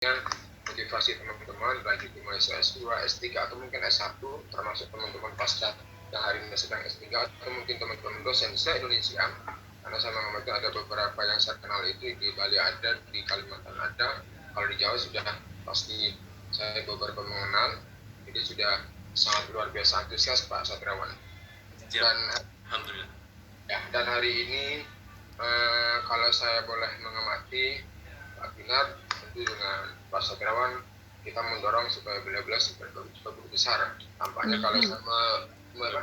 motivasi teman-teman baik itu mahasiswa S2, S3 atau mungkin S1, termasuk teman-teman pasca yang hari ini sedang S3 atau mungkin teman-teman dosen se-Indonesia, karena saya mengamati ada beberapa yang saya kenal itu di Bali ada, di Kalimantan ada, kalau di Jawa sudah pasti saya beberapa mengenal, jadi sudah sangat luar biasa antusias Pak Satriawan. Dan Alhamdulillah. Ya, dan hari ini kalau saya boleh mengamati Pak Binar, tentu dengan Pak Satriawan kita mendorong supaya beliau-beliau sebagai guru besar. Tampaknya kalau saya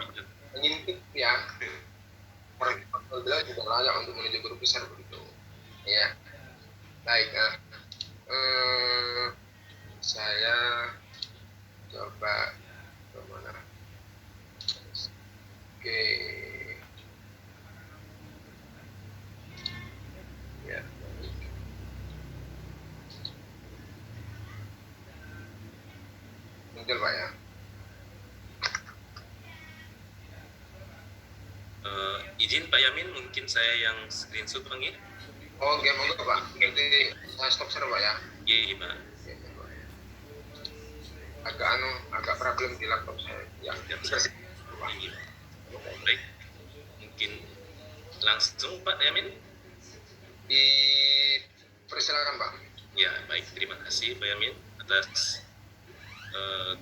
menyintip ya, beliau juga layak untuk menuju guru besar begitu. Ya, baik. Saya coba kemana? Oke. Ya. Muncul Pak ya. Izin Pak Yamin, mungkin saya yang screenshot Bang ya. Oh, oke, monggo Pak. Nanti saya stop share Pak ya. Iya, Pak. Agak problem di laptop saya. Ya, baik. Mungkin langsung Pak Yamin. Dipersilakan Pak. Ya, baik. Terima kasih Pak Yamin atas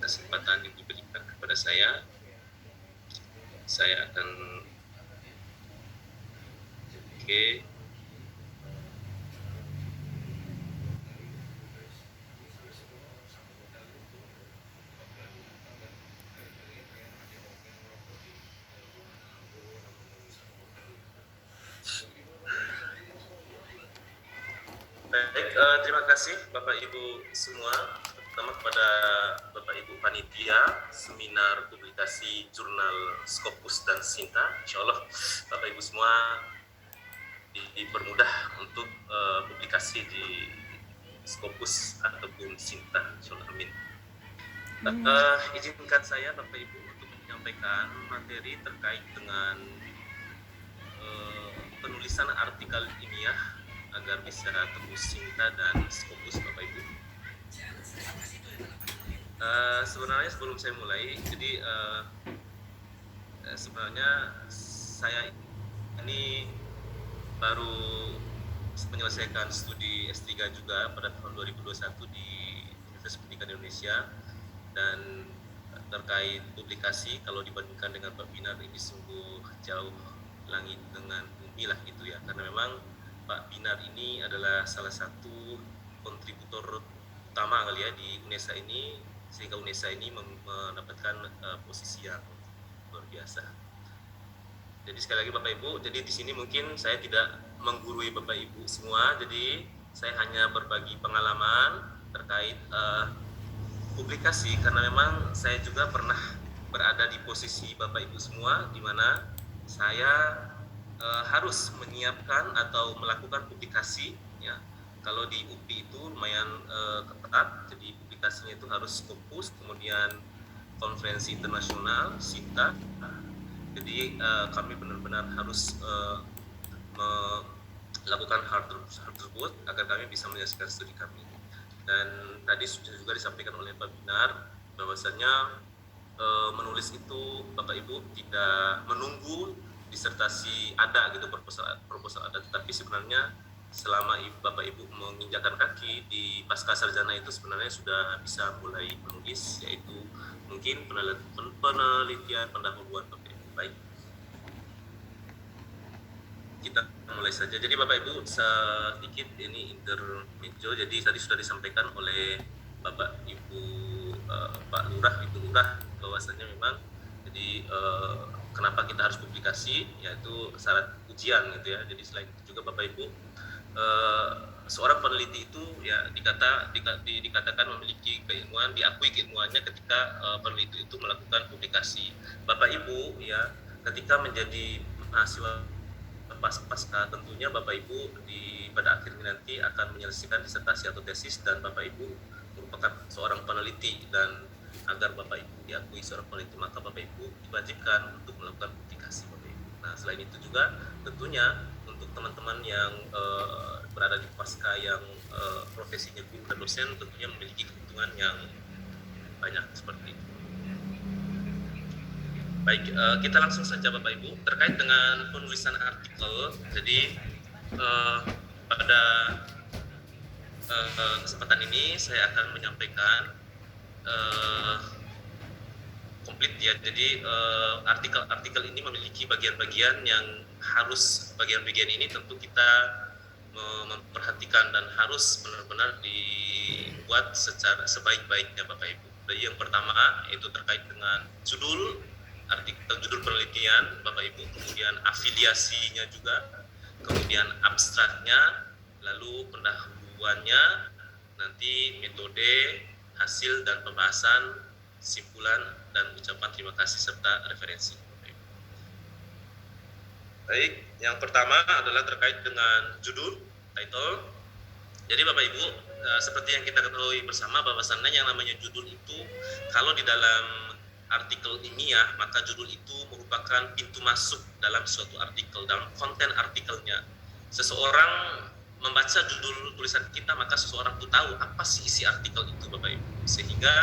kesempatan yang diberikan kepada saya. Saya akan terima kasih Bapak Ibu semua, terutama kepada Bapak Ibu panitia seminar publikasi jurnal Scopus dan Sinta. Insya Allah Bapak Ibu semua dipermudah untuk publikasi di Scopus ataupun Sinta. Insya Allah, amin. Izinkan saya Bapak Ibu untuk menyampaikan materi terkait dengan penulisan artikel ilmiah agar bisa tembus Sinta dan Scopus Bapak Ibu. Sebenarnya sebelum saya mulai, jadi sebenarnya saya ini baru menyelesaikan studi S3 juga pada tahun 2021 di Universitas Pendidikan Indonesia, dan terkait publikasi kalau dibandingkan dengan Pak Binar ini sungguh jauh langit dengan bumi lah gitu ya, karena memang Pak Binar ini adalah salah satu kontributor utama kali ya di UNESA ini, sehingga UNESA ini mendapatkan posisi yang luar biasa. Jadi sekali lagi Bapak Ibu, jadi di sini mungkin saya tidak menggurui Bapak Ibu semua, jadi saya hanya berbagi pengalaman terkait publikasi, karena memang saya juga pernah berada di posisi Bapak Ibu semua, di mana saya harus menyiapkan atau melakukan publikasi ya. Kalau di UPI itu lumayan ketat, jadi publikasinya itu harus Scopus, kemudian konferensi internasional SINTA. Jadi kami benar-benar harus melakukan hal tersebut agar kami bisa menyelesaikan studi kami. Dan tadi sudah juga disampaikan oleh Pak Binar bahwasanya menulis itu Bapak Ibu tidak menunggu disertasi ada gitu, proposal ada, tetapi sebenarnya selama Bapak Ibu menginjakkan kaki di pasca sarjana itu sebenarnya sudah bisa mulai menulis, yaitu mungkin penelitian pendahuluan Bapak Ibu. Baik, kita mulai saja. Jadi Bapak Ibu sedikit ini intermezzo. Jadi tadi sudah disampaikan oleh Bapak Ibu Pak Lurah, Ibu Lurah, bahwasanya memang jadi kenapa kita harus publikasi, yaitu syarat ujian gitu ya. Jadi selain itu juga Bapak Ibu, seorang peneliti itu ya dikatakan memiliki keilmuan, diakui keilmuannya ketika peneliti itu melakukan publikasi. Bapak Ibu ya, ketika menjadi mahasiswa pasca tentunya Bapak Ibu pada akhirnya nanti akan menyelesaikan disertasi atau tesis, dan Bapak Ibu merupakan seorang peneliti, dan agar Bapak Ibu diakui seorang peneliti maka Bapak Ibu diwajibkan untuk melakukan publikasi Bapak Ibu. Nah selain itu juga tentunya untuk teman-teman yang berada di pasca yang profesinya guru dan dosen tentunya memiliki keuntungan yang banyak seperti itu. Baik, kita langsung saja Bapak Ibu terkait dengan penulisan artikel. Jadi pada kesempatan ini saya akan menyampaikan komplit ya. Jadi artikel-artikel ini memiliki bagian-bagian yang harus bagian-bagian ini tentu kita memperhatikan dan harus benar-benar dibuat secara sebaik-baiknya Bapak Ibu. Jadi yang pertama itu terkait dengan judul artikel, judul penelitian Bapak Ibu, kemudian afiliasinya juga, kemudian abstraknya, lalu pendahuluannya, nanti metode, hasil dan pembahasan, kesimpulan dan ucapan terima kasih serta referensi. Baik, yang pertama adalah terkait dengan judul, title. Jadi Bapak Ibu, seperti yang kita ketahui bersama bahwasannya yang namanya judul itu kalau di dalam artikel ilmiah, maka judul itu merupakan pintu masuk dalam suatu artikel, dalam konten artikelnya. Seseorang membaca judul tulisan kita, maka seseorang itu tahu apa sih isi artikel itu Bapak Ibu. Sehingga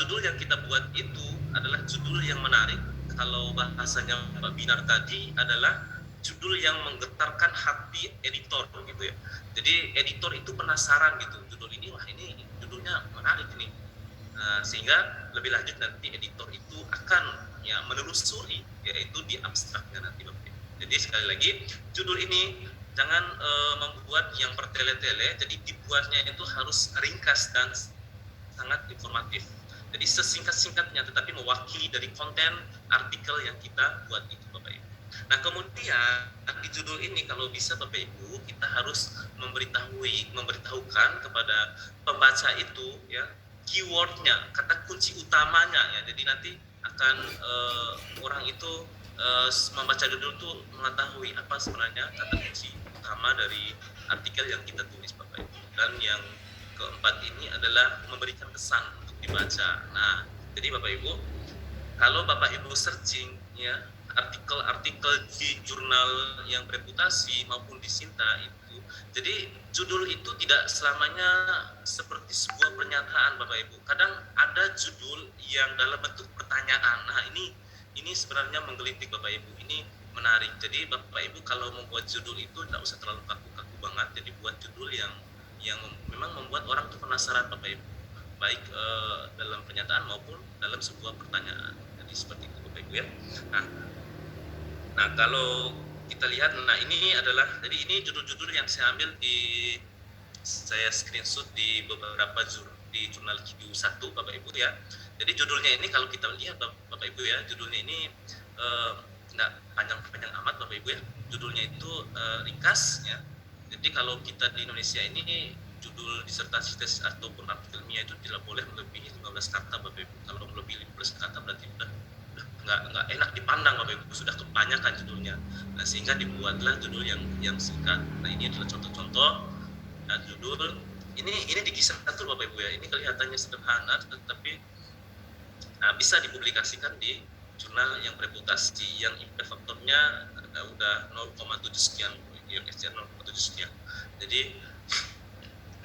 judul yang kita buat itu adalah judul yang menarik. Kalau bahasanya Pak Binar tadi adalah judul yang menggetarkan hati editor gitu ya. Jadi editor itu penasaran gitu, judul ini, wah ini judulnya menarik ini. Sehingga lebih lanjut nanti editor itu akan ya menelusuri yaitu di abstraknya nanti Bapak. Jadi sekali lagi judul ini jangan membuat yang bertele-tele, jadi dibuatnya itu harus ringkas dan sangat informatif. Jadi sesingkat-singkatnya tetapi mewakili dari konten artikel yang kita buat itu Bapak Ibu. Nah kemudian di judul ini kalau bisa Bapak Ibu kita harus memberitahukan kepada pembaca itu ya keywordnya, kata kunci utamanya ya. Jadi nanti akan orang itu membaca judul itu mengetahui apa sebenarnya kata kunci utama dari artikel yang kita tulis Bapak Ibu. Dan yang keempat ini adalah memberikan kesan untuk dibaca. Nah, jadi Bapak Ibu, kalau Bapak Ibu searching ya artikel-artikel di jurnal yang bereputasi maupun di Sinta itu, jadi judul itu tidak selamanya seperti sebuah pernyataan Bapak Ibu. Kadang ada judul yang dalam bentuk pertanyaan. Nah, ini sebenarnya menggelitik Bapak Ibu. Ini menarik. Jadi Bapak Ibu kalau membuat judul itu tidak usah terlalu kaku-kaku banget. Jadi buat judul yang memang membuat orang itu penasaran Bapak Ibu. Baik dalam pernyataan maupun dalam sebuah pertanyaan. Jadi seperti itu Bapak Ibu ya. Nah, kalau kita lihat, nah ini adalah, jadi ini judul-judul yang saya ambil saya screenshot di beberapa di jurnal Q1 Bapak Ibu ya. Jadi judulnya ini kalau kita lihat Bapak Ibu ya, judulnya ini nggak panjang-panjang amat Bapak Ibu ya. Judulnya itu ringkas ya. Jadi kalau kita di Indonesia ini judul disertasi tesis ataupun artikel ilmiah itu tidak boleh melebihi 15 kata Bapak Ibu. Kalau melebihi 15 kata berarti udah nggak enak dipandang Bapak Ibu, sudah kebanyakan judulnya. Nah, sehingga dibuatlah judul yang singkat. Nah, ini adalah contoh-contoh judul. Ini di kisah satu Bapak Ibu ya. Ini kelihatannya sederhana tetapi bisa dipublikasikan di jurnal yang bereputasi yang impact faktornya udah 0,7 sekian, IRSC 0,7 sekian. Jadi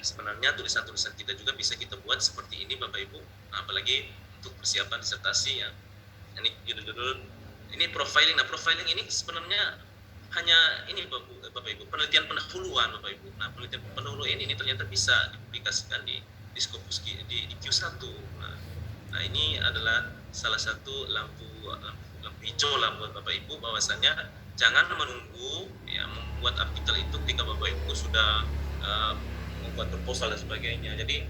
sebenarnya tulisan-tulisan kita juga bisa kita buat seperti ini Bapak Ibu. Nah, apalagi untuk persiapan disertasi ya. Ini judul-judul, ini profiling. Nah, profiling ini sebenarnya hanya ini Bapak Ibu, penelitian pendahuluan Bapak Ibu. Nah, penelitian pendahuluan ini ternyata bisa dipublikasikan di Scopus di Q1. Nah, ini adalah salah satu lampu hijau lah buat Bapak Ibu, bahwasanya jangan menunggu ya membuat artikel itu ketika Bapak Ibu sudah membuat proposal dan sebagainya. Jadi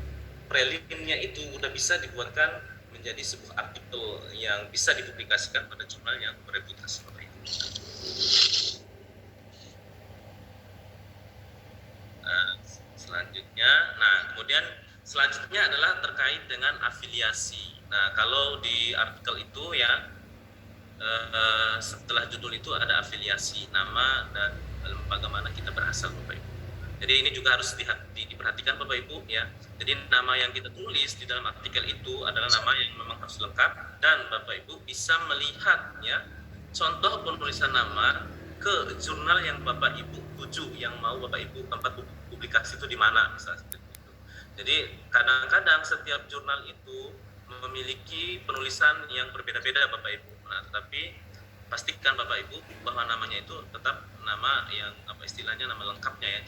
prelimnya itu udah bisa dibuatkan menjadi sebuah artikel yang bisa dipublikasikan pada jurnal yang bereputasi Bapak Ibu. Selanjutnya adalah terkait dengan afiliasi. Nah, kalau di artikel itu ya setelah judul itu ada afiliasi, nama dan lembaga mana kita berasal Bapak Ibu. Jadi ini juga harus diperhatikan Bapak Ibu ya. Jadi nama yang kita tulis di dalam artikel itu adalah nama yang memang harus lengkap, dan Bapak Ibu bisa melihat ya contoh penulisan nama ke jurnal yang Bapak Ibu tuju, yang mau Bapak Ibu tempat publikasi itu di mana misalnya seperti itu. Jadi kadang-kadang setiap jurnal itu memiliki penulisan yang berbeda-beda Bapak Ibu. Nah, tetapi pastikan Bapak Ibu bahwa namanya itu tetap nama yang apa istilahnya nama lengkapnya ya,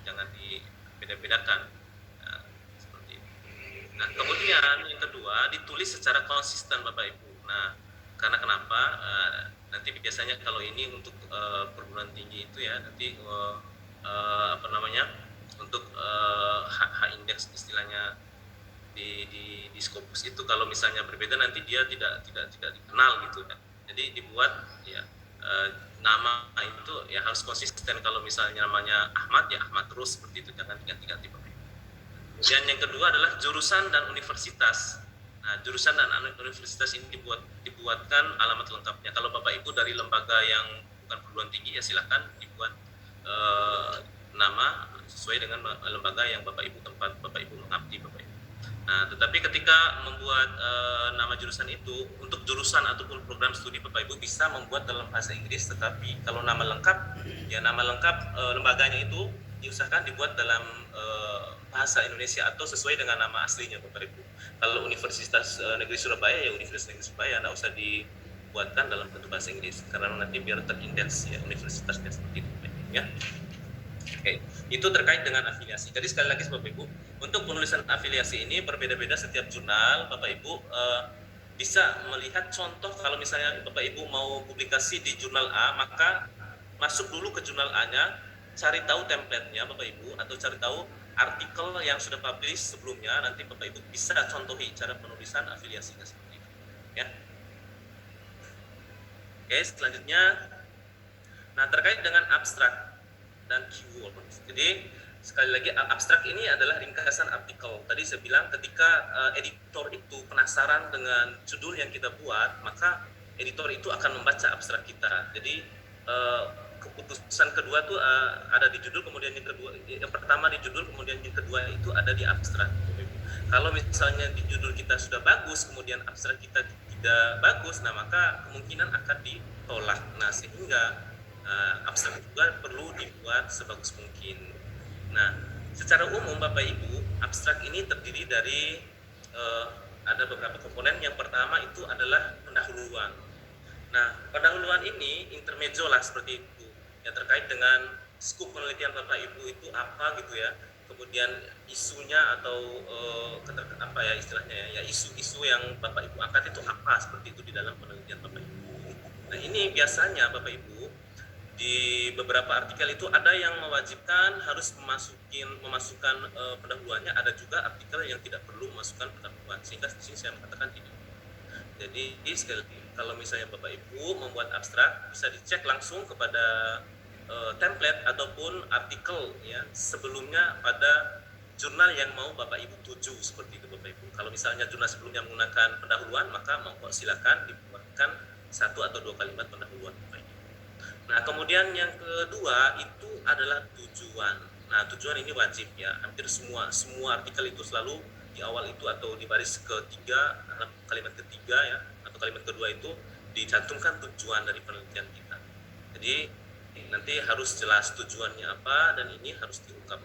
jangan dibeda-bedakan. Nah, seperti itu. Nah, kemudian yang kedua ditulis secara konsisten Bapak Ibu. Nah, karena kenapa? Nanti biasanya kalau ini untuk perguruan tinggi itu ya nanti apa namanya untuk H indeks istilahnya di Scopus itu kalau misalnya berbeda nanti dia tidak dikenal gitu kan. Jadi dibuat ya nama itu ya harus konsisten. Kalau misalnya namanya Ahmad ya Ahmad terus seperti itu, jangan diganti-ganti Bapak Ibu. Kemudian yang kedua adalah jurusan dan universitas. Nah, jurusan dan universitas ini dibuatkan alamat lengkapnya. Kalau Bapak Ibu dari lembaga yang bukan perguruan tinggi ya silakan dibuat nama sesuai dengan lembaga yang Bapak Ibu tempat Bapak Ibu mengabdi Bapak Ibu. Nah, tetapi ketika membuat nama jurusan itu untuk jurusan ataupun program studi Bapak Ibu bisa membuat dalam bahasa Inggris, tetapi kalau nama lengkap ya nama lengkap lembaganya itu diusahakan dibuat dalam bahasa Indonesia atau sesuai dengan nama aslinya Bapak Ibu. Kalau Universitas Negeri Surabaya ya Universitas Negeri Surabaya, nggak usah dibuatkan dalam bentuk bahasa Inggris karena nanti biar terindeks ya universitasnya seperti itu ya. Oke, itu terkait dengan afiliasi. Jadi sekali lagi Bapak Ibu, untuk penulisan afiliasi ini berbeda-beda setiap jurnal. Bapak Ibu bisa melihat contoh kalau misalnya Bapak Ibu mau publikasi di jurnal A, maka masuk dulu ke jurnal A-nya, cari tahu template-nya Bapak Ibu atau cari tahu artikel yang sudah publish sebelumnya, nanti Bapak Ibu bisa contohi cara penulisan afiliasinya seperti itu ya. Oke, selanjutnya nah terkait dengan abstrak dan keyword. Jadi sekali lagi abstrak ini adalah ringkasan artikel. Tadi saya bilang ketika editor itu penasaran dengan judul yang kita buat, maka editor itu akan membaca abstrak kita. Jadi keputusan kedua tuh ada di judul, kemudian yang pertama di judul, kemudian yang kedua itu ada di abstrak. Kalau misalnya di judul kita sudah bagus, kemudian abstrak kita tidak bagus, nah maka kemungkinan akan ditolak. Nah sehingga abstrak juga perlu dibuat sebagus mungkin. Nah secara umum Bapak Ibu, abstrak ini terdiri dari ada beberapa komponen. Yang pertama itu adalah pendahuluan. Nah pendahuluan ini intermezzo lah seperti itu ya, terkait dengan skup penelitian Bapak Ibu itu apa gitu ya, kemudian isunya atau apa ya istilahnya ya isu-isu yang Bapak Ibu angkat itu apa seperti itu di dalam penelitian Bapak Ibu. Nah ini biasanya Bapak Ibu di beberapa artikel itu ada yang mewajibkan harus memasukkan pendahuluannya, ada juga artikel yang tidak perlu memasukkan pendahuluan, sehingga di sini saya mengatakan tidak. Jadi sekali lagi, kalau misalnya Bapak Ibu membuat abstrak bisa dicek langsung kepada template ataupun artikel ya sebelumnya pada jurnal yang mau Bapak Ibu tuju seperti itu Bapak Ibu. Kalau misalnya jurnal sebelumnya menggunakan pendahuluan, maka monggo silakan dibuatkan 1 atau 2 kalimat pendahuluan Bapak Ibu. Nah kemudian yang kedua itu adalah tujuan. Nah tujuan ini wajib ya, hampir semua artikel itu selalu di awal itu atau di baris ketiga, kalimat ketiga ya atau kalimat kedua itu dicantumkan tujuan dari penelitian kita. Jadi nanti harus jelas tujuannya apa dan ini harus diungkap